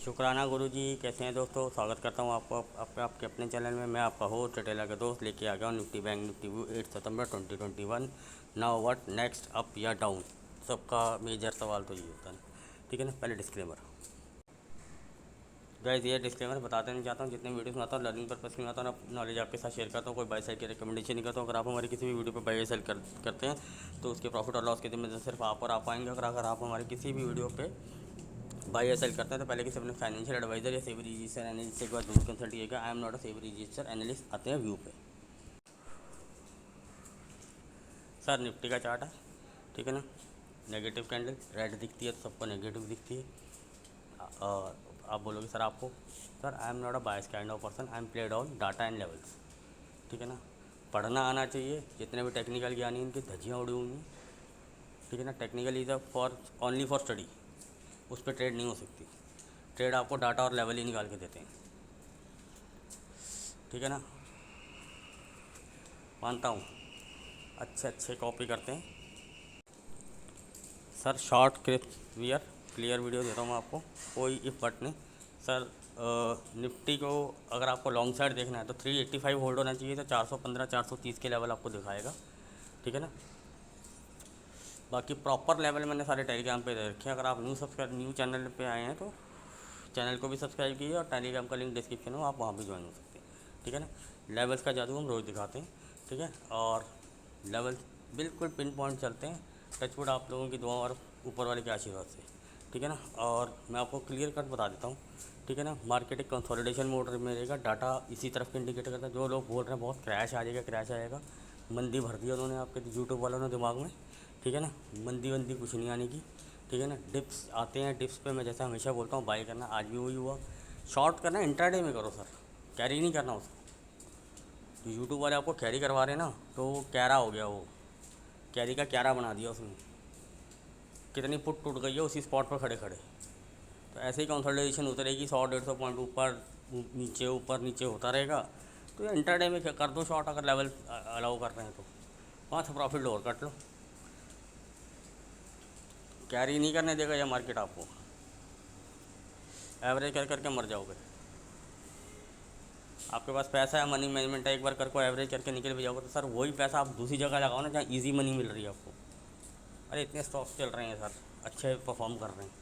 शुक्राना गुरुजी। कैसे हैं दोस्तों? स्वागत करता हूं आपको आपके अपने चैनल में। मैं आपका होस्ट टेला का दोस्त लेके आ गया हूँ Nifty bank Nifty view 8 September 2021। Now what next, up या डाउन? सबका मेजर सवाल तो ये होता है, ठीक है ना। पहले डिस्क्लेमर गाइस, ये डिस्क्लेमर बताते नहीं चाहता हूँ। जितने वीडियोस में आता हूँ लर्निंग पर्पस में आता हूँ, नॉलेज आपके साथ शेयर करता हूँ। कोई बाई साइड की रिकमेंडेशन नहीं करता हूँ। अगर आप हमारी किसी भी वीडियो पर बाई सेल करते हैं तो उसके प्रॉफिट और लॉस के जिम्मेदार सिर्फ आप और आप आएंगे। अगर आप हमारी किसी भी वीडियो पे बाई या सेल करते हैं तो पहले किसी अपने फाइनेंशियल एडवाइजर या सेबी रजिस्टर एनालिस्ट से एक बार जरूर कंसल्ट कीजिएगा। I am not a SEBI register analyst. आते हैं व्यू पे। सर निफ्टी का चार्ट है, ठीक है ना। नेगेटिव कैंडल रेड दिखती है तो सबको नेगेटिव दिखती है। और आप बोलोगे सर आपको, sir I am not a bias kind of person, I am played on data and levels, ठीक है ना। पढ़ना आना चाहिए। जितने भी टेक्निकल ज्ञानी उनकी धज्जियाँ उड़ी हुई हैं, ठीक है ना। Technical is a for only for study, उस पर ट्रेड नहीं हो सकती। ट्रेड आपको डाटा और लेवल ही निकाल के देते हैं, ठीक है ना। मानता हूँ अच्छे कॉपी करते हैं sir. Short clear clear video देता हूँ मैं आपको, कोई इफ बट नहीं सर। निफ्टी को अगर आपको लॉन्ग साइड देखना है तो 385 होल्ड होना चाहिए। तो 415 430 के लेवल आपको दिखाएगा, ठीक है ना। बाकी प्रॉपर लेवल मैंने सारे टेलीग्राम पे दे रखे हैं। अगर आप न्यू चैनल पे आए हैं तो चैनल को भी सब्सक्राइब कीजिए और टेलीग्राम का लिंक डिस्क्रिप्शन में, आप वहाँ भी ज्वाइन हो सकते हैं, ठीक है ना। लेवल्स का जादू हम रोज़ दिखाते हैं, ठीक है। और लेवल्स बिल्कुल पिन पॉइंट चलते हैं। टचवुड आप लोगों की दुआ और ऊपर वाले के आशीर्वाद से, ठीक है ना। और मैं आपको क्लियर कट बता देता हूँ, ठीक है ना। मार्केट एक कंसोलिडेशन मोड में रहेगा। डाटा इसी तरफ इंडिकेट करता है। जो लोग बोल रहे हैं बहुत क्रैश आ जाएगा, क्रैश आएगा, मंदी भर दी उन्होंने आपके यूट्यूब वालों ने दिमाग में, ठीक है ना। मंदी वंदी कुछ नहीं आने की, ठीक है ना। डिप्स आते हैं, डिप्स पे मैं जैसा हमेशा बोलता हूँ बाई करना। आज भी वही हुआ। शॉर्ट करना इंट्राडे में करो सर, कैरी नहीं करना उसको। तो यूट्यूब वाले आपको कैरी करवा रहे हैं ना, तो वो कैरा हो गया, वो कैरी का क्यारा बना दिया उसने। कितनी पुट टूट गई है उसी स्पॉट पर खड़े खड़े। तो ऐसे ही कंसोलिडेशन होती रहेगी। 100-150 पॉइंट ऊपर नीचे होता रहेगा। तो ये इंट्राडे में कर दो शॉर्ट, अगर लेवल अलाउ कर रहे हैं तो वहाँ से प्रॉफिट लोअर कट लो। कैरी नहीं करने देगा यह मार्केट आपको। एवरेज कर करके मर जाओगे। आपके पास पैसा है, मनी मैनेजमेंट है, एक बार कर को एवरेज करके निकल भी जाओगे तो सर वही पैसा आप दूसरी जगह लगाओ ना जहाँ इजी मनी मिल रही है आपको। अरे इतने स्टॉक्स चल रहे हैं सर, अच्छे परफॉर्म कर रहे हैं।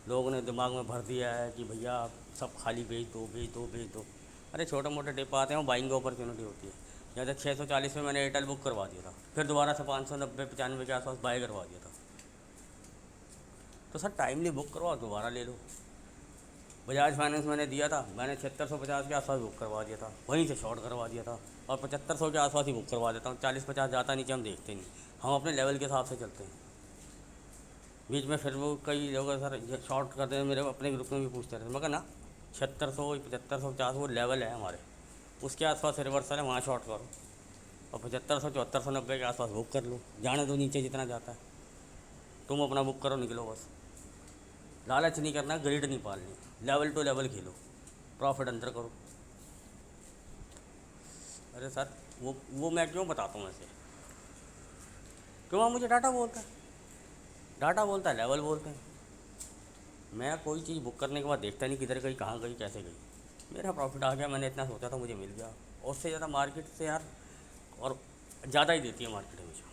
लोगों ने दिमाग में भर दिया है कि भैया सब खाली बेच दो बेच दो बेच दो। अरे छोटे मोटे डिप आते हैं, बाइंग अपॉर्चुनिटी होती है। जैसे 640 में मैंने एयरटेल बुक करवा दिया था, फिर दोबारा से 590-95 के आसपास बाय करवा दिया था। तो सर टाइमली बुक करवाओ, दोबारा ले लो। बजाज फाइनेंस मैंने दिया था, मैंने 7650 के आसपास बुक करवा दिया था, वहीं से शॉर्ट करवा दिया था। और 7500 के आसपास ही बुक करवा देता हूँ। 40-50 जाता नीचे हम देखते नहीं, हम अपने लेवल के हिसाब से चलते हैं। बीच में फिर वो कई लोग सर शॉर्ट करते हैं, मेरे अपने ग्रुप में भी पूछते रहते, मगर ना 7600 7550 वो लेवल है हमारे, उसके आसपास रिवर्सल है, वहाँ शॉर्ट करो। और 7500 7490 के आसपास बुक कर लो, जाने दो नीचे जितना जाता है। तुम अपना बुक करो, निकलो बस। लालच नहीं करना, ग्रिड नहीं पालनी, level to level Khelo, profit अंदर करो। अरे सर वो मैं क्यों बताता हूँ ऐसे? क्यों आप मुझे डाटा बोलता है, डाटा बोलता है, लेवल बोलते हैं। मैं कोई चीज़ बुक करने के बाद देखता नहीं किधर गई, कहाँ गई, कैसे गई। मेरा प्रॉफिट आ गया, मैंने इतना सोचा था, मुझे मिल गया। और उससे ज़्यादा मार्केट से यार और ज़्यादा ही देती है मार्केट हमेशा।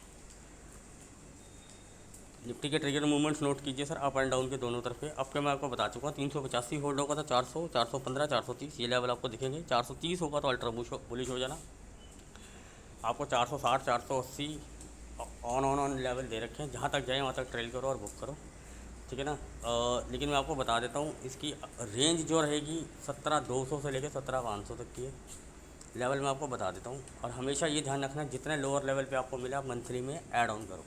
निफ्टी के ट्रिगर मूवमेंट्स नोट कीजिए सर, अप एंड डाउन के दोनों तरफ के। अब के मैं आपको बता चुका हूँ 385 होल्ड होगा तो 400 415 430 ये लेवल आपको दिखेंगे। 430 होगा तो अल्ट्रा बुलिश हो जाना। आपको 460 480 ऑन लेवल दे रखे हैं, जहाँ तक जाए वहाँ तक ट्रेल करो और बुक करो, ठीक है ना। लेकिन मैं आपको बता देता हूँ इसकी रेंज जो रहेगी 17,200 से लेकर 17,500 तक की है। लेवल मैं आपको बता देता हूँ। और हमेशा ये ध्यान रखना, जितने लोअर लेवल पे आपको मिला आप मंथली में ऐड ऑन करो।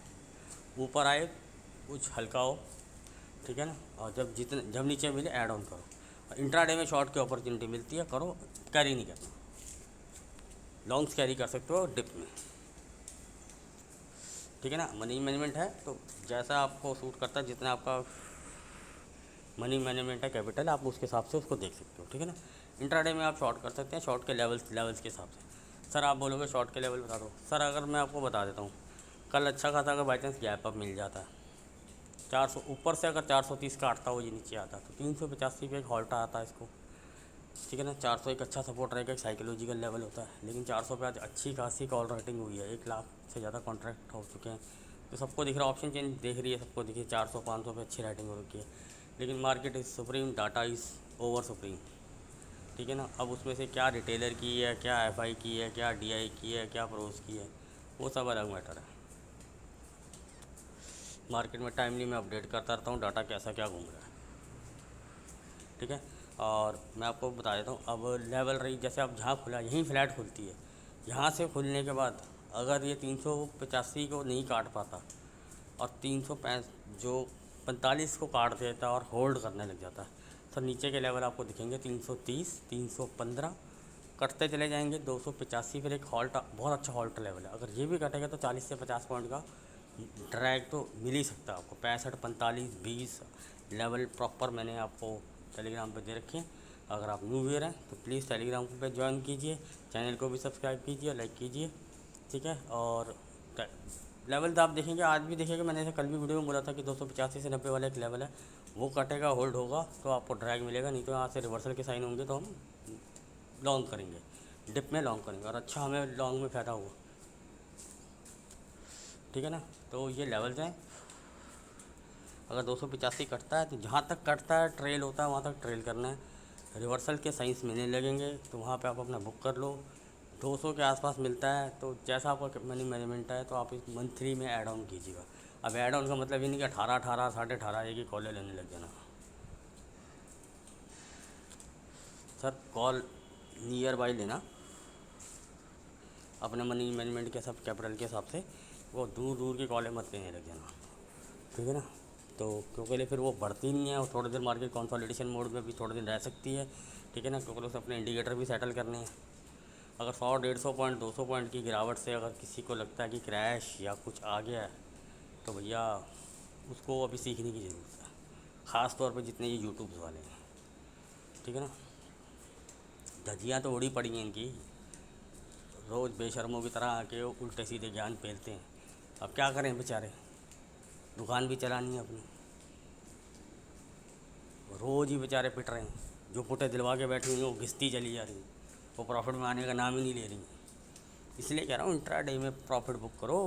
ऊपर आए कुछ हल्का हो, ठीक है ना। और जब नीचे मिले ऐड ऑन करो। और इंट्राडे में शॉर्ट की अपॉर्चुनिटी मिलती है, करो। कैरी नहीं करना, लॉन्ग्स कैरी कर सकते हो डिप में, ठीक है ना। मनी मैनेजमेंट है तो जैसा आपको सूट करता है, जितना आपका मनी मैनेजमेंट है, कैपिटल, आप उसके हिसाब से उसको देख सकते हो, ठीक है ना। इंट्राडे में आप शॉर्ट कर सकते हैं, शॉर्ट के लेवल्स के हिसाब से। सर आप बोलोगे शॉर्ट के लेवल बता दो, सर अगर मैं आपको बता देता हूँ, कल अच्छा खासा अगर बाई चांस गैप अप मिल जाता है, 400 ऊपर से अगर 430 काटता हो ये नीचे आता तो 385 पे एक हॉल्टा आता है इसको, ठीक है ना। 400 एक अच्छा सपोर्ट रहेगा, एक साइकोलॉजिकल लेवल होता है, लेकिन 400 पे आज अच्छी खासी कॉल राइटिंग हुई है, 1 लाख से ज़्यादा कॉन्ट्रैक्ट हो चुके हैं। तो सबको दिख रहा है, ऑप्शन चेंज देख रही है सबको, दिखिए 400 500 पे अच्छी राइटिंग हो रखी है, लेकिन market is supreme, data is over supreme, ठीक है ना। अब उसमें से क्या रिटेलर की है, क्या एफआई की है, क्या डीआई की है, क्या प्रोस की है, वो सब अलग मैटर है। मार्केट में टाइमली मैं अपडेट करता रहता हूँ डाटा कैसा क्या घूम रहा है, ठीक है। और मैं आपको बता देता हूँ, अब लेवल रही जैसे अब जहाँ खुला यहीं फ्लैट खुलती है, यहाँ से खुलने के बाद अगर ये 385 को नहीं काट पाता और 305 जो 45 को काट देता और होल्ड करने लग जाता है, तो नीचे के लेवल आपको दिखेंगे 330 315 कटते चले जाएंगे, 285 फिर एक हॉल्ट, बहुत अच्छा हॉल्ट लेवल है। अगर ये भी कटेगा तो 40 से 50 पॉइंट का ड्रैग तो मिल ही सकता है आपको। 65 45 20 लेवल प्रॉपर मैंने आपको टेलीग्राम पे दे रखे हैं। अगर आप न्यू व्यूअर हैं तो प्लीज़ टेलीग्राम पे ज्वाइन कीजिए, चैनल को भी सब्सक्राइब कीजिए, लाइक कीजिए, ठीक है। और लेवल तो आप देखेंगे, आज भी देखेंगे, मैंने ऐसे कल भी वीडियो में बोला था कि 285 से 90 वाला एक लेवल है, वो कटेगा होल्ड होगा तो आपको ड्रैग मिलेगा, नहीं तो यहाँ से रिवर्सल के साइन होंगे तो हम लॉन्ग करेंगे, डिप में लॉन्ग करेंगे और अच्छा हमें लॉन्ग में फ़ायदा होगा, ठीक है ना। तो ये लेवल्स हैं, अगर 285 कटता है तो जहाँ तक कटता है ट्रेल होता है वहाँ तक ट्रेल करना है, रिवर्सल के साइंस मिलने लगेंगे तो वहाँ पे आप अपना बुक कर लो। 200 के आसपास मिलता है तो जैसा आपका मनी मैनेजमेंट है तो आप इस मंथली में ऐड ऑन कीजिएगा। अब ऐड ऑन का मतलब ये नहीं कि 18 18 18.5 एक ही कॉल लेने लग जाना सर, कॉल नियर बाई लेना अपने मनी मैनेजमेंट के सब कैपिटल के हिसाब से, वो दूर दूर की कॉलें मत लेने लग जाना, ठीक है ना। तो क्योंकि फिर वो बढ़ती नहीं है और थोड़ी देर मार्केट कंसोलिडेशन मोड में भी थोड़े दिन रह सकती है, ठीक है ना, क्योंकि उसे अपने इंडिकेटर भी सेटल करने हैं। अगर 100 150 पॉइंट 200 पॉइंट की गिरावट से अगर किसी को लगता है कि क्रैश या कुछ आ गया है तो भैया उसको अभी सीखने की ज़रूरत है, ख़ास तौर पे जितने ये यूट्यूब वाले हैं, ठीक है ना। धजियाँ तो उड़ी पड़ी हैं इनकी, रोज़ बेशर्मों की तरह आके उल्टे सीधे ज्ञान फैलते हैं। अब क्या करें बेचारे, दुकान भी चलानी है अपनी, रोज़ ही बेचारे पिट रहे हैं, जो पुटे दिलवा के बैठी हुई हैं वो घिसती चली जा रही हैं, वो प्रॉफिट में आने का नाम ही नहीं ले रही हैं। इसलिए कह रहा हूँ इंट्राडे में प्रॉफिट बुक करो,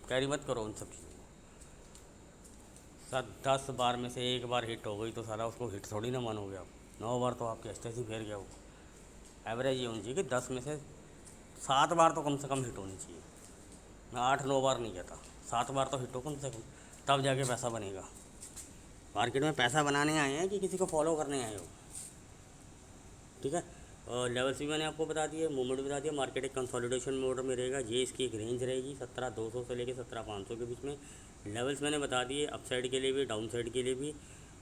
कैरी मत करो उन सब चीज़ों को। सर 10 बार में से एक बार हिट हो गई तो सारा उसको हिट थोड़ी ना मानोगे आप, 9 बार तो आपके स्टेज ही फेर गया वो। एवरेज ये होनी चाहिए कि 10 में से 7 बार तो कम से कम हिट होनी चाहिए, मैं 8 9 बार नहीं कहता, 7 बार तो हिट हो कम से कम, तब जाके पैसा बनेगा। मार्केट में पैसा बनाने आए हैं कि किसी को फॉलो करने आए हो, ठीक है। और लेवल्स भी मैंने आपको बता दिए, मूवमेंट बता दिया, मार्केट एक कंसोलिडेशन मोड में रहेगा, ये इसकी एक रेंज रहेगी 17,200 से लेकर 17,500 के बीच में। लेवल्स मैंने बता दिए, अप साइड के लिए भी डाउन साइड के लिए भी,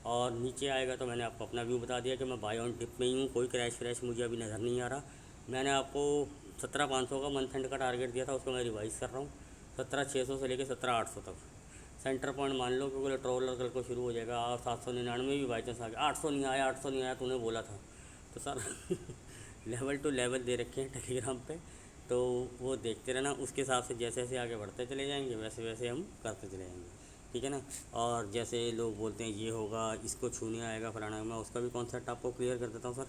और नीचे आएगा तो मैंने आपको अपना व्यू बता दिया कि मैं बाय ऑन टिप में ही हूँ, कोई क्रैश व्रैश मुझे अभी नज़र नहीं आ रहा। मैंने आपको 17,500 का मंथ एंड का टारगेट दिया था, उसको मैं रिवाइज़ कर रहा हूँ, 17,600 से लेकर 17,800 तक सेंटर पॉइंट मान लो, क्योंकि ट्रोलर कल को शुरू हो जाएगा। और 799 भी बाई चांस आ गया, 800 नहीं आया, 800 नहीं आया तूने बोला था तो सर लेवल टू लेवल दे रखे हैं टेलीग्राम पे, तो वो देखते रहना, उसके हिसाब से जैसे जैसे आगे बढ़ते चले जाएंगे वैसे वैसे हम करते चले जाएंगे, ठीक है ना। और जैसे लोग बोलते हैं ये होगा, इसको छूने आएगा फलाना, मैं उसका भी कॉन्सेप्ट आपको क्लियर कर देता हूँ सर।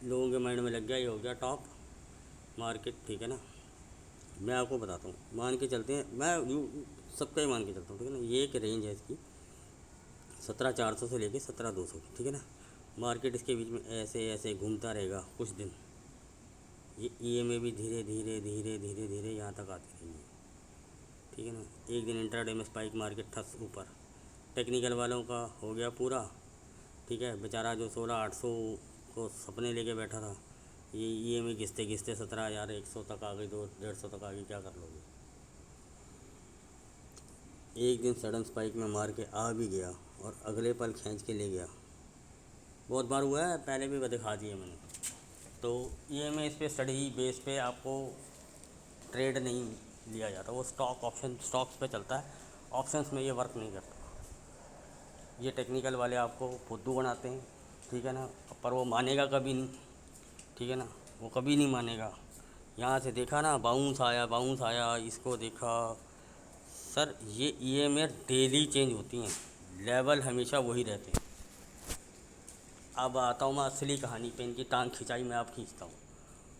लोगों के माइंड में लग गया ये हो गया टॉप मार्केट, ठीक है ना। मैं आपको बताता हूँ, मान के चलते हैं, मैं सबका ही मान के चलता हूँ, ठीक है ना। ये एक रेंज है इसकी 17,400 से लेके 17,200 की, ठीक है ना। मार्केट इसके बीच में ऐसे ऐसे घूमता रहेगा कुछ दिन, ये EMA भी धीरे धीरे धीरे धीरे धीरे यहाँ तक आती रहेंगी, ठीक है ना। एक दिन इंट्राडे में स्पाइक मार्केट ठस ऊपर, टेक्निकल वालों का हो गया पूरा, ठीक है। बेचारा जो 16,800 को सपने लेके बैठा था, ये EMA घिसते घिसते 17,100 तक आ गई, 200-150 तक आ गई, क्या कर लोगे। एक दिन सडन स्पाइक में मार के आ भी गया और अगले पल खींच के ले गया, बहुत बार हुआ है, पहले भी दिखा दिए मैंने। तो EMA इस पे स्टडी बेस पे आपको ट्रेड नहीं लिया जाता, वो स्टॉक ऑप्शन स्टॉक्स पे चलता है, ऑप्शंस में ये वर्क नहीं करता। ये टेक्निकल वाले आपको फुद्दू बनाते हैं, ठीक है ना, पर वो मानेगा कभी नहीं, ठीक है ना, वो कभी नहीं मानेगा। यहाँ से देखा ना बाउंस आया, इसको देखा सर ये ईएमआई डेली चेंज होती हैं, लेवल हमेशा वही रहते हैं। अब आता हूँ मैं असली कहानी पे, इनकी टांग खिंचाई मैं आप खींचता हूँ,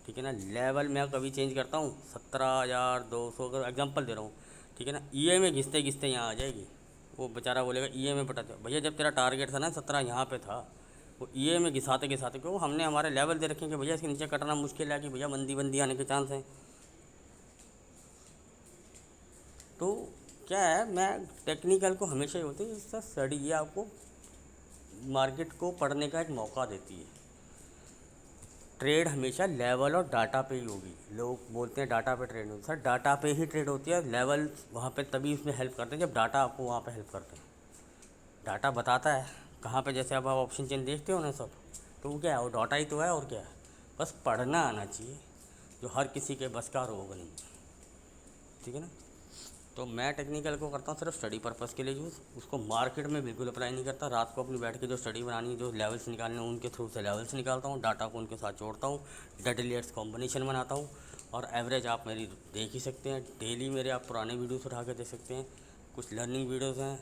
ठीक है ना। लेवल मैं कभी चेंज करता हूँ 17,200 का एग्जांपल दे रहा हूँ, ठीक है ना। ईएमआई घिसते घिसते यहाँ आ जाएगी, वो बेचारा बोलेगा ईएमआई बटा दो। भैया जब तेरा टारगेट था ना 17 यहाँ पे था, वो ईएमआई घिसाते घिसाते क्यों, हमने हमारे लेवल दे रखे हैं कि भैया इसके नीचे कटना मुश्किल है, कि भैया मंदी बंदी आने के चांस हैं। तो क्या है, मैं टेक्निकल को हमेशा ही होती है इसका स्टडी, ये आपको मार्केट को पढ़ने का एक मौका देती है। ट्रेड हमेशा लेवल और डाटा पे ही होगी। लोग बोलते हैं डाटा पे ट्रेड होती है, सर डाटा पे ही ट्रेड होती है। लेवल वहाँ पे तभी उसमें हेल्प करते हैं जब डाटा आपको वहाँ पे हेल्प करते हैं। डाटा बताता है कहाँ पे, जैसे अब आप ऑप्शन चेन देखते हो ना सब, तो वो क्या है, वो डाटा ही तो है और क्या है, बस पढ़ना आना चाहिए, जो हर किसी के बस का रोग नहीं, ठीक है ना। तो मैं टेक्निकल को करता हूँ सिर्फ स्टडी पर्पस के लिए यूज़, उसको मार्केट में बिल्कुल अप्लाई नहीं करता। रात को अपनी बैठ के जो स्टडी बनानी है, जो लेवल्स निकालने हैं, उनके थ्रू से लेवल्स निकालता हूँ, डाटा को उनके साथ जोड़ता हूँ, डेडलियट्स कॉम्बिनेशन बनाता हूँ, और एवरेज आप मेरी देख ही सकते हैं। डेली मेरे आप पुराने वीडियोस उठा के देख सकते हैं, कुछ लर्निंग वीडियोज़ हैं,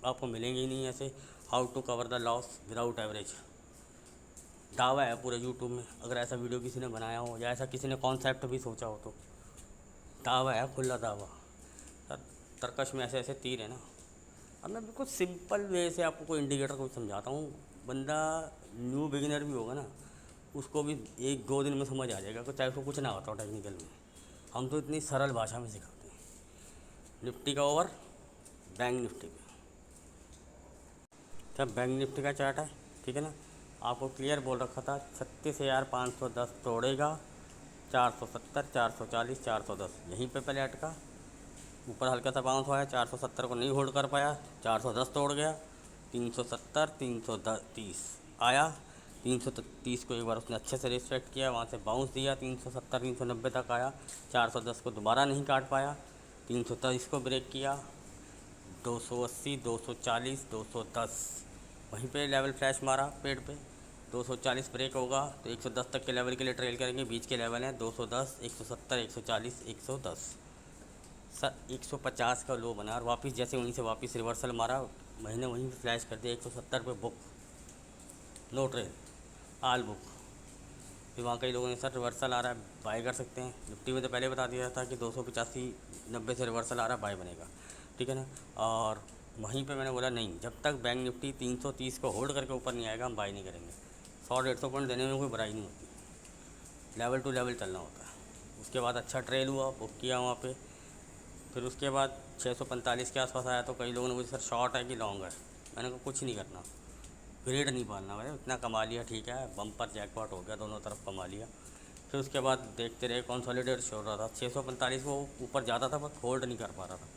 आपको मिलेंगे ही नहीं ऐसे। How to cover the loss without average दावा है पूरे यूट्यूब में, अगर ऐसा वीडियो किसी ने बनाया हो या ऐसा किसी ने कॉन्सेप्ट भी सोचा हो तो दावा है, खुला दावा। सर तर्कश में ऐसे ऐसे तीर है ना। अब मैं बिल्कुल सिंपल वे से आपको कोई इंडिकेटर को समझाता हूँ, बंदा न्यू बिगिनर भी होगा ना, उसको भी 1-2 दिन में समझ आ जाएगा, चाहे उसको कुछ ना आता हो टेक्निकल में। हम तो इतनी सरल भाषा में सिखाते हैं। निफ्टी का ओवर बैंक निफ्टी पे, क्या बैंक निफ्टी का चार्ट है, ठीक है ना। आपको क्लियर बोल रखा था 36,510 तोड़ेगा, 470, 440, 410 यहीं पे पहले अटका, ऊपर हल्का सा बाउंस हुआ है, 470 को नहीं होल्ड कर पाया, 410 तोड़ गया, 370, 330 आया, 330 को एक बार उसने अच्छे से रिस्पेक्ट किया, वहाँ से बाउंस दिया, 370, 390 तक आया, 410 को दोबारा नहीं काट पाया, 323 को ब्रेक किया, 280, 240, 210 वहीं पे लेवल फ्लैश मारा पेड़ पे, 240 ब्रेक होगा तो 110 तक के लेवल के लिए ट्रेल करेंगे। बीच के लेवल हैं 210, 170, 140, 110। सर 150 का लो बना और वापस जैसे वहीं से वापस रिवर्सल मारा, मैंने वहीं फ्लैश कर दिया 170 पे बुक, नो ट्रेल, आल बुक। फिर वहाँ कई लोगों ने सर रिवर्सल आ रहा है बाय कर सकते हैं, निफ्टी में तो पहले बता दिया था कि 285, 90 से रिवर्सल आ रहा है बाय बनेगा, ठीक है ना। और वहीं पे मैंने बोला नहीं, जब तक बैंक निफ्टी 330 को होल्ड करके ऊपर नहीं आएगा हम बाय नहीं करेंगे। 100-150 पॉइंट देने में कोई बुराई नहीं होती, लेवल टू लेवल चलना होता है। उसके बाद अच्छा ट्रेल हुआ, बुक किया वहाँ पे। फिर उसके बाद 645 के आसपास आया तो कई लोगों ने मुझे सर शॉर्ट है कि लॉन्ग है, मैंने कहा कुछ नहीं करना, ग्रेड नहीं पालना भाई, इतना कमा लिया ठीक है, बम्पर जैकपॉट हो गया, दोनों तरफ कमा लिया। फिर उसके बाद देखते रहे, कंसोलिडेट छोड़ रहा था 645 वो ऊपर जाता था बस होल्ड नहीं कर पा रहा था।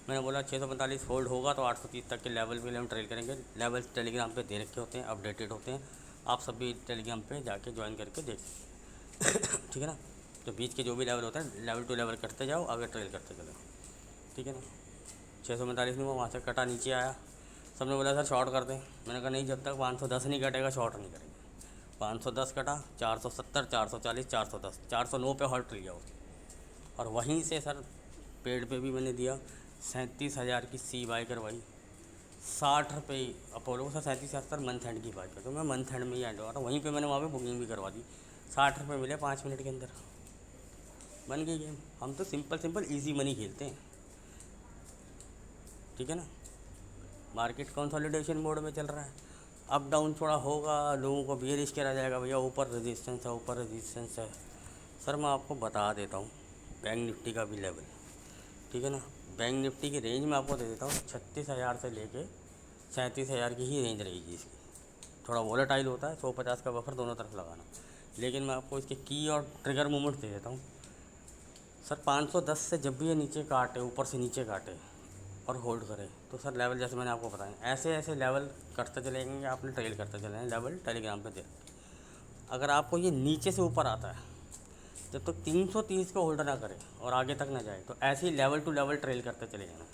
मैंने बोला 645 होल्ड होगा तो 830 तक के लेवल पे हम ट्रेल करेंगे। लेवल्स टेलीग्राम पे दे रखे होते हैं, अपडेटेड होते हैं, आप सभी टेलीग्राम पे जाके ज्वाइन करके देख सकते ठीक है ना। तो बीच के जो भी लेवल होता है लेवल टू लेवल करते जाओ, आगे ट्रेल करते चलो, ठीक है ना। 645 में वो वहाँ से कटा नीचे आया, सबने बोला सर शॉर्ट कर दें, मैंने कहा नहीं, जब तक 510 नहीं कटेगा शॉर्ट नहीं करेंगे। 510 कटा, 470, 440, 410, 409 पे हॉल्ट लिया उसने, और वहीं से सर पेड़ पे भी मैंने दिया 37,000 की सी बाई करवाई, 60 रुपये अपोलो सर 37-70 मंथ एंड की बात कर, तो मैं मंथ एंड में ही एंड हुआ था, वहीं पे मैंने वहाँ पे बुकिंग भी करवा दी, 60 रुपये मिले 5 मिनट के अंदर, बन गई गेम। हम तो सिंपल ईजी मनी खेलते हैं, ठीक है ना। मार्केट कंसोलिडेशन मोड में चल रहा है, अप डाउन थोड़ा होगा, लोगों को बेयरिश करा जाएगा, भैया ऊपर रेजिस्टेंस है, ऊपर रेजिस्टेंस है। सर मैं आपको बता देता हूँ बैंक निफ्टी का भी लेवल, ठीक है ना। बैंक निफ्टी की रेंज मैं आपको दे देता हूँ, 36,000 से लेके 37,000 की ही रेंज रहेगी इसकी। थोड़ा वोलेटाइल होता है, 150 का बफर दोनों तरफ लगाना, लेकिन मैं आपको इसके की और ट्रिगर मूवमेंट दे देता हूँ। सर 510 से जब भी ये नीचे काटे, ऊपर से नीचे काटे और होल्ड करें तो सर लेवल जैसे मैंने आपको बताया ऐसे ऐसे लेवल करते चलेंगे, आपने ट्रेल करते चले हैं, लेवल टेलीग्राम पे दे। अगर आपको ये नीचे से ऊपर आता है, जब तक 330 को होल्ड ना करे और आगे तक ना जाए, तो ऐसे ही लेवल टू लेवल ट्रेल करते चले जाना,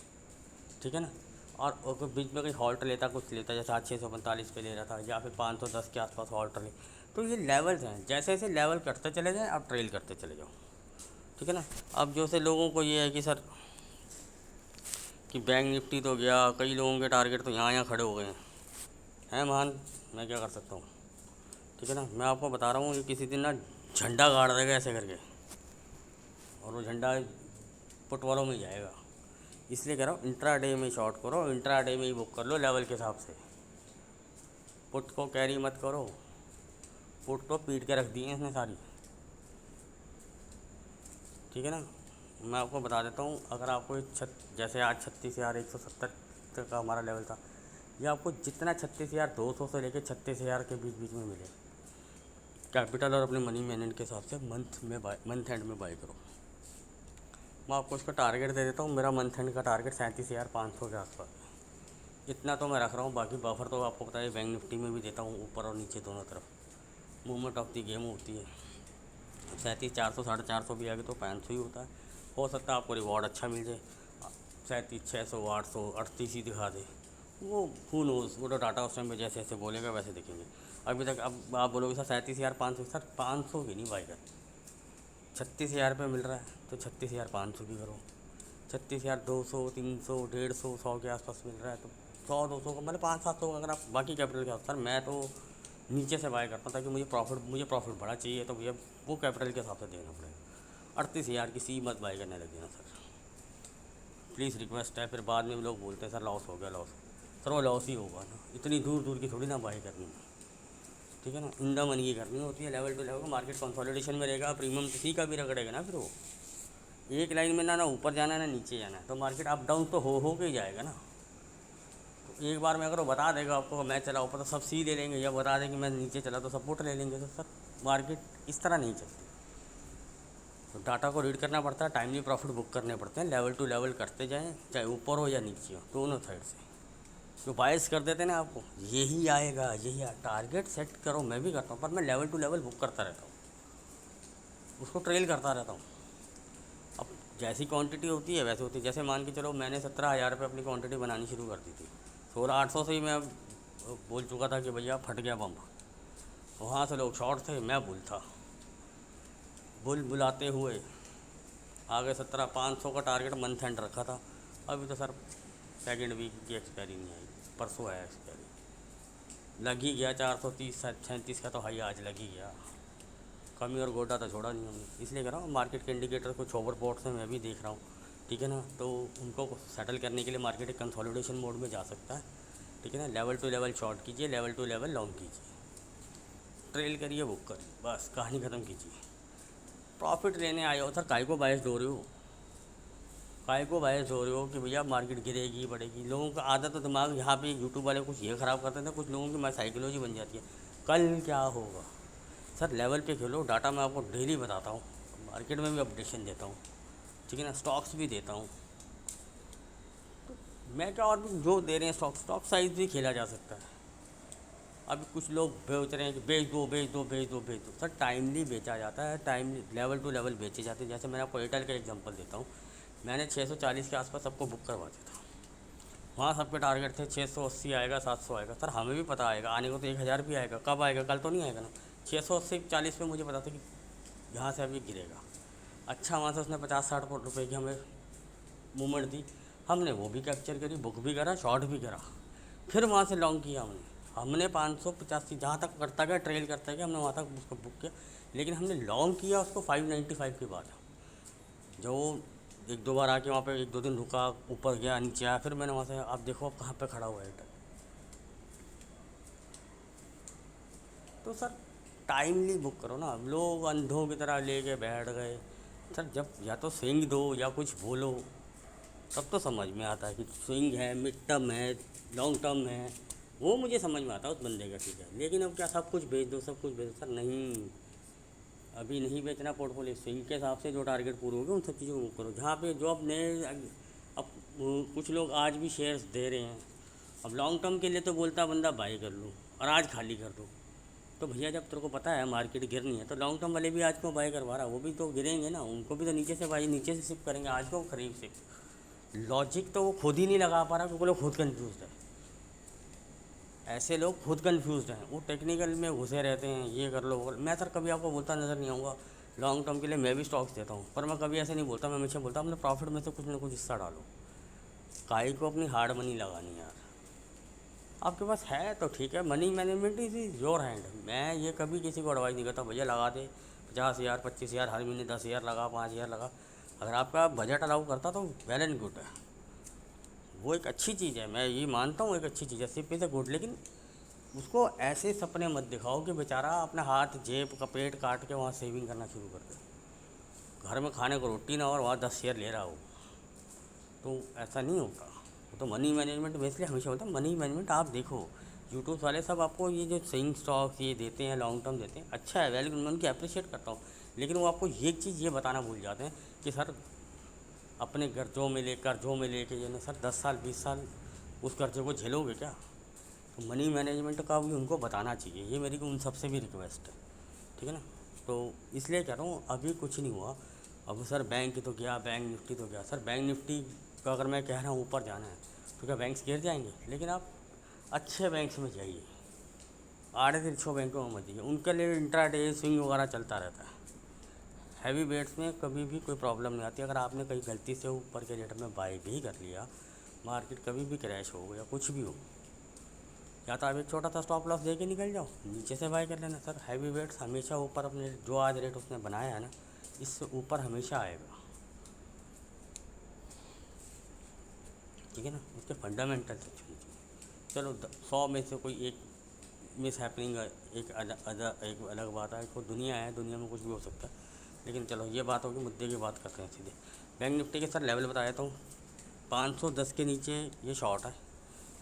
ठीक है ना। और बीच में कहीं हॉल्ट लेता, कुछ लेता, जैसे आज 645 पे ले रहा था या फिर 510 के आसपास हॉल्ट ले, तो ये लेवल्स हैं, जैसे जैसे लेवल करते चले जाएँ आप ट्रेल करते चले जाओ, ठीक है ना। अब जो से लोगों को ये है कि सर कि बैंक निफ्टी तो गया, कई लोगों के टारगेट तो यहाँ खड़े हो गए हैं महान, मैं क्या कर सकता हूँ। ठीक है ना, मैं आपको बता रहा हूँ कि किसी दिन ना झंडा गाड़ देगा ऐसे करके, और वो झंडा पुट वालों में ही जाएगा। इसलिए कह रहा हूँ इंट्रा डे में शॉर्ट करो, इंट्रा डे में ही बुक कर लो लेवल के हिसाब से। पुट को कैरी मत करो, पुट को पीट के रख दी है इसने सारी। ठीक है ना, मैं आपको बता देता हूँ, अगर आपको जैसे आज 36,170 तक का हमारा लेवल था, ये आपको जितना 36,200 से लेकर 36,000 के बीच बीच में मिले कैपिटल और अपने मनी मैनेजमेंट के हिसाब से मंथ एंड में बाई करो। मैं आपको उसका टारगेट दे देता हूँ। मेरा मंथ एंड का टारगेट 37,500 के आसपास है। इतना तो मैं रख रहा हूँ, बाकी बफर तो आपको पता है बैंक निफ्टी में भी देता हूँ, ऊपर और नीचे दोनों तरफ मूवमेंट ऑफ द गेम होती है। 37,400 450 भी आगे तो 500 ही होता है। हो सकता है आपको रिवॉर्ड अच्छा मिल जाए, 37,600 800 38 ही दिखा दे, वो हू नोज़, वो तो डाटा उस टाइम पे जैसे जैसे बोलेगा वैसे देखेंगे। अभी तक अब आप बोलोगे सर 37,500, सर 500 की नहीं बाई कर, 36,000 पे मिल रहा है तो 36,500 की करो। 36,200 300 150 100 के आसपास मिल रहा है तो 100-200 का मतलब 500-700 का, अगर आप बाकी कैपिटल के साथ। सर मैं तो नीचे से बाय करता हूँ ताकि मुझे प्रॉफिट बड़ा चाहिए, तो भैया वो कैपिटल के हिसाब से देना पड़ेगा। 38,000 की सी मत बाय करने लग जाना सर, प्लीज़ रिक्वेस्ट है। फिर बाद में लोग बोलते हैं सर लॉस हो गया लॉस, सर वो लॉस ही होगा ना, इतनी दूर दूर की थोड़ी ना बाय करनी है। ठीक है ना, इन द मनी की करनी होती है, level to level. Market consolidation में रहेगा, प्रीमियम किसी का भी रगड़ेगा ना, फिर वो एक लाइन में ना ऊपर जाना है ना नीचे जाना है, तो मार्केट अप डाउन तो हो के ही जाएगा ना। तो एक बार में अगर वो बता देगा आपको मैं चला ऊपर तो सब सी ले लेंगे, या बता दें कि मैं नीचे चला तो सब पुट ले लेंगे, तो सर मार्केट इस तरह नहीं चलती। तो डाटा को रीड करना पड़ता है, टाइमली प्रॉफिट बुक करने पड़ते हैं, लेवल टू लेवल करते जाएँ, चाहे ऊपर हो या नीचे हो, दोनों साइड से। जो बायस कर देते हैं ना आपको, यही आएगा यही टारगेट सेट करो, मैं भी करता हूँ, पर मैं लेवल टू लेवल बुक करता रहता हूँ, उसको ट्रेल करता रहता हूँ। अब जैसी क्वांटिटी होती है वैसे होती है। जैसे मान के चलो मैंने 17,000 रुपये अपनी क्वांटिटी बनानी शुरू कर दी थी, 16,800 से ही मैं बोल चुका था कि भैया फट गया बम। वहाँ से लोग शॉर्ट थे, मैं बुल था, बुलाते हुए आगे 17,500 का टारगेट मंथ एंड रखा था। अभी तो सर सेकेंड वीक की एक्सपायरी नहीं आई, परसों आया एक्सपायरी, लग ही गया 430-37 का तो हाई आज लग ही गया। कमी और गोटा तो छोड़ा नहीं हमने, इसलिए कह रहा हूँ मार्केट के इंडिकेटर कुछ ओवरबॉट से मैं भी देख रहा हूँ। ठीक है ना, तो उनको सेटल करने के लिए मार्केट एक कंसोलिडेशन मोड में जा सकता है। ठीक है ना, लेवल टू लेवल शॉर्ट कीजिए, लेवल टू लेवल लॉन्ग कीजिए, ट्रेल करिए, बुक करिए, बस कहानी ख़त्म कीजिए। प्रॉफिट लेने आए हो सर, काय को बायस हो रहे हो, काय को बायस हो रहे हो कि भैया मार्केट गिरेगी बढ़ेगी। लोगों का आदत तो दिमाग यहाँ पे यूट्यूब वाले कुछ ये ख़राब करते थे, कुछ लोगों की साइकोलॉजी बन जाती है कल क्या होगा। सर लेवल पे खेलो, डाटा मैं आपको डेली बताता हूँ, मार्केट में भी अपडेशन देता हूँ। ठीक है ना, स्टॉक्स भी देता हूँ, तो मैं क्या और भी जो दे रहे हैं स्टॉक साइज भी खेला जा सकता है। अभी कुछ लोग बेच रहे हैं कि बेच दो बेच दो बेच दो बेच दो, सर टाइमली बेचा जाता है, टाइमली लेवल टू लेवल बेचे जाते हैं। जैसे मैं आपको एयरटेल का एग्जांपल देता हूँ, मैंने 640 के आसपास सबको बुक करवा दिया था, वहाँ सबके टारगेट थे 680 आएगा 700 आएगा। सर हमें भी पता आएगा, आने को तो 1,000 भी आएगा, कब आएगा कल तो नहीं आएगा ना। 680-40 पे मुझे पता था कि यहाँ से अभी गिरेगा। अच्छा वहाँ से उसने 50-60 रुपये की हमें मूवमेंट दी, हमने वो भी कैप्चर करी, बुक भी करा, शॉर्ट भी करा, फिर वहाँ से लॉन्ग किया हमने 585 जहाँ तक करता गया, ट्रेल करता गया, हमने वहाँ तक उसको बुक किया। लेकिन हमने लॉन्ग किया उसको 595 के बाद, जो एक दो बार आके वहाँ पे 1-2 दिन रुका, ऊपर गया नीचे आया, फिर मैंने वहाँ से, आप देखो अब कहाँ पे खड़ा हुआ है एयरटेल। तो सर टाइमली बुक करो ना, लोग अंधों की तरह लेके बैठ गए। सर जब या तो स्विंग दो या कुछ बोलो तब तो समझ में आता है कि स्विंग है, मिड टर्म है, लॉन्ग टर्म है, वो मुझे समझ में आता है उस बंदे का। ठीक है, लेकिन अब क्या सब कुछ बेच दो सब कुछ बेच दो, सर नहीं, अभी नहीं बेचना पोर्टफोलियो। स्विंग के हिसाब से जो टारगेट पूरे हो गए उन सब चीज़ों को करो। जहाँ पे जो अपने अब कुछ लोग आज भी शेयर्स दे रहे हैं, अब लॉन्ग टर्म के लिए तो बोलता बंदा बाई कर लूँ और आज खाली कर दो, तो भैया जब तेरे को पता है मार्केट गिरनी है तो लॉन्ग टर्म वाले भी आज को बाई करवा रहा है, वो भी तो गिरेंगे ना, उनको भी तो नीचे से बाई नीचे से शिफ्ट करेंगे, आज को खरीद शिफ्ट। लॉजिक तो वो खुद ही नहीं लगा पा रहा क्योंकि लोग खुद कन्फ्यूज़ है। ऐसे लोग खुद कन्फ्यूज़ हैं, वो टेक्निकल में घुसे रहते हैं, ये कर लो वो कर लो। मैं सर कभी आपको बोलता नज़र नहीं आऊँगा, लॉन्ग टर्म के लिए मैं भी स्टॉक्स देता हूँ, पर मैं कभी ऐसे नहीं बोलता, मैं हमेशा बोलता हूँ अपने प्रॉफिट में से कुछ ना कुछ हिस्सा डालो, काहे को अपनी हार्ड मनी लगानी यार। आपके पास है तो ठीक है, money management is your hand. मैं ये कभी किसी को एडवाइस नहीं करता भैया लगा दे 50,000 25,000 हर महीने, 10,000 लगा, 5,000 लगा। अगर आपका बजट अलाउ करता तो वेल एंड गुड है, वो एक अच्छी चीज़ है, मैं ये मानता हूँ एक अच्छी चीज़ है, सिर्फ इज़ गुड। लेकिन उसको ऐसे सपने मत दिखाओ कि बेचारा अपना हाथ जेब का पेट काट के वहाँ सेविंग करना शुरू कर दे, घर में खाने को रोटी ना और वहाँ 10 शेयर ले रहा हो, तो ऐसा नहीं होता। वो तो मनी मैनेजमेंट में इसलिए हमेशा होता है। मनी मैनेजमेंट आप देखो, यूट्यूब वाले सब आपको ये जो सेविंग स्टॉक्स ये देते हैं, लॉन्ग टर्म देते हैं, अच्छा है, वैल्यू मैं उनकी अप्रिशिएट करता हूँ। लेकिन वो आपको ये चीज़ ये बताना भूल जाते हैं कि सर अपने कर्जों में लेके जो ना सर 10 साल 20 साल उस कर्जे को झेलोगे क्या। तो मनी मैनेजमेंट का भी उनको बताना चाहिए, ये मेरी उन सबसे भी रिक्वेस्ट है, ठीक है ना। तो इसलिए कह रहा हूँ अभी कुछ नहीं हुआ। अब सर बैंक तो गया, बैंक निफ्टी तो गया, सर बैंक निफ्टी का अगर मैं कह रहा हूँ ऊपर जाना है तो क्या बैंक्स गिर जाएंगे? लेकिन आप अच्छे बैंक्स में जाइए, आड़े तिरछों बैंकों में मत जाइए, उनके लिए इंट्राडे स्विंग वगैरह चलता रहता है। हैवी वेट्स में कभी भी कोई प्रॉब्लम नहीं आती। अगर आपने कहीं गलती से ऊपर के रेट में बाई भी कर लिया, मार्केट कभी भी क्रैश हो या कुछ भी हो, या तो आप एक छोटा सा स्टॉप लॉस दे के निकल जाओ, नीचे से बाई कर लेना। सर हैवी वेट्स हमेशा ऊपर अपने जो आज रेट उसने बनाया है ना, इससे ऊपर हमेशा आएगा, ठीक है ना। उसके फंडामेंटल अच्छे चाहिए। चलो 100 में से कोई एक मिस हैपनिंग, एक अलग बात है, को दुनिया है, दुनिया में कुछ भी हो सकता है। लेकिन चलो ये बात होगी, मुद्दे की बात करते हैं सीधे। बैंक निफ्टी के सर लेवल बताया था 510 के नीचे ये शॉर्ट है,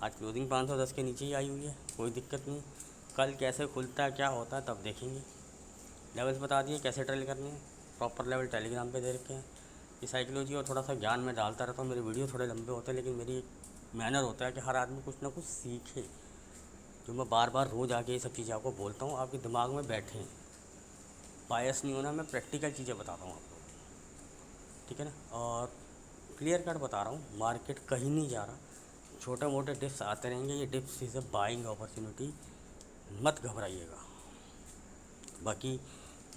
आज क्लोजिंग 510 के नीचे ही आई हुई है, कोई दिक्कत नहीं। कल कैसे खुलता है क्या होता है तब देखेंगे। लेवल्स बता दिए कैसे ट्रेल करने हैं, प्रॉपर लेवल टेलीग्राम पे दे रखे हैं। ये साइकोलॉजी और थोड़ा सा ज्ञान में डालता रहता हूँ, मेरे वीडियो थोड़े लंबे होते हैं, लेकिन मेरी एक मैनर होता है कि हर आदमी कुछ ना कुछ सीखे, जो मैं बार बार रोज़ आके ये सब चीज़ें आपको बोलता हूँ, आपके दिमाग में बैठें, बायस नहीं होना, मैं प्रैक्टिकल चीज़ें बताता हूँ आपको, ठीक है ना। और क्लियर कट बता रहा हूँ, मार्केट कहीं नहीं जा रहा, छोटे मोटे डिप्स आते रहेंगे, ये dips is a buying opportunity, मत घबराइएगा। बाकी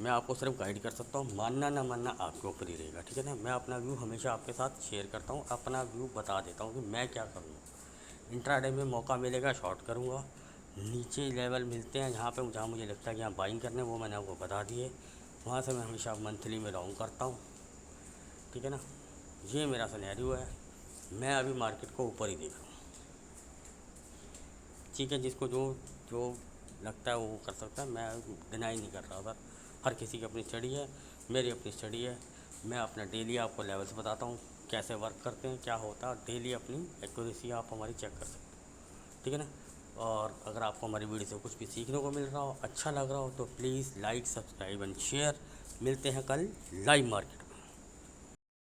मैं आपको सिर्फ गाइड कर सकता हूँ, मानना ना मानना आपके ऊपर ही रहेगा, ठीक है ना। मैं अपना व्यू हमेशा आपके साथ शेयर करता हूँ, अपना व्यू बता देता हूँ कि मैं क्या करूँगा। इंट्राडे में मौका मिलेगा शॉर्ट करूँगा, नीचे लेवल मिलते हैं जहाँ मुझे लगता है कि यहाँ बाइंग करने, वो मैंने आपको बता दिए, वहाँ से मैं हमेशा मंथली में लॉन्ग करता हूँ, ठीक है ना। ये मेरा सिनेरियो है, मैं अभी मार्केट को ऊपर ही देख रहा हूँ, ठीक है। जिसको जो जो लगता है वो कर सकता है, मैं डिनाई नहीं कर रहा सर, हर किसी की अपनी स्टडी है, मेरी अपनी स्टडी है। मैं अपना डेली आपको लेवल्स बताता हूँ कैसे वर्क करते हैं, क्या होता है, डेली अपनी एक्यूरेसी आप हमारी चेक कर सकते हो, ठीक है ना। और अगर आपको हमारी वीडियो से कुछ भी सीखने को मिल रहा हो, अच्छा लग रहा हो, तो please like, subscribe and share. मिलते हैं कल लाइव मार्केट।